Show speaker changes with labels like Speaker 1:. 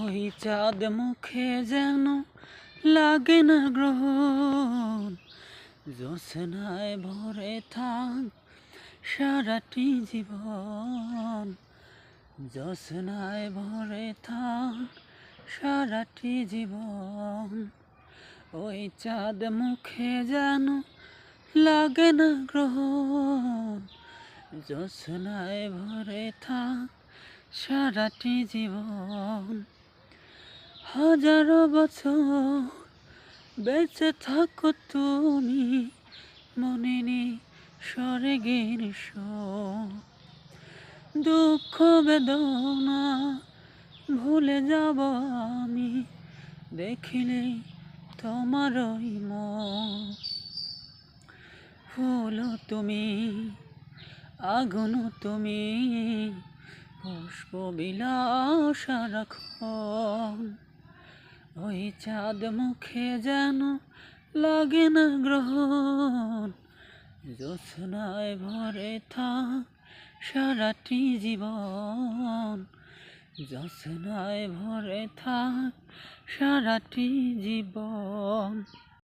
Speaker 1: ওই চাঁদ মুখে যেন লাগে না গ্রহণ, জ্যোৎস্নায় ভরে থাক সারাটি জীবন। জ্যোৎস্নায় ভরে থাক সারাটি জীবন। ওই চাঁদ মুখে যেন লাগে না গ্রহণ, জ্যোৎস্নায় ভরে থাক সারাটি জীবন। হাজারো বছর বেঁচে থাকো তুমি, মনে নেই স্বর্গের সুর। দুঃখ বেদনা ভুলে যাব আমি, দেখিলে তোমারই মুখ। ফুল তুমি, আগুন তুমি, পুষ্প বিলাস সারাক্ষণ। ওই চাঁদ মুখে যেন লাগে না গ্রহণ, জ্যোৎস্নায় ভরে থাক সারাটি জীবন। জ্যোৎস্নায় ভরে থাক সারাটি জীবন।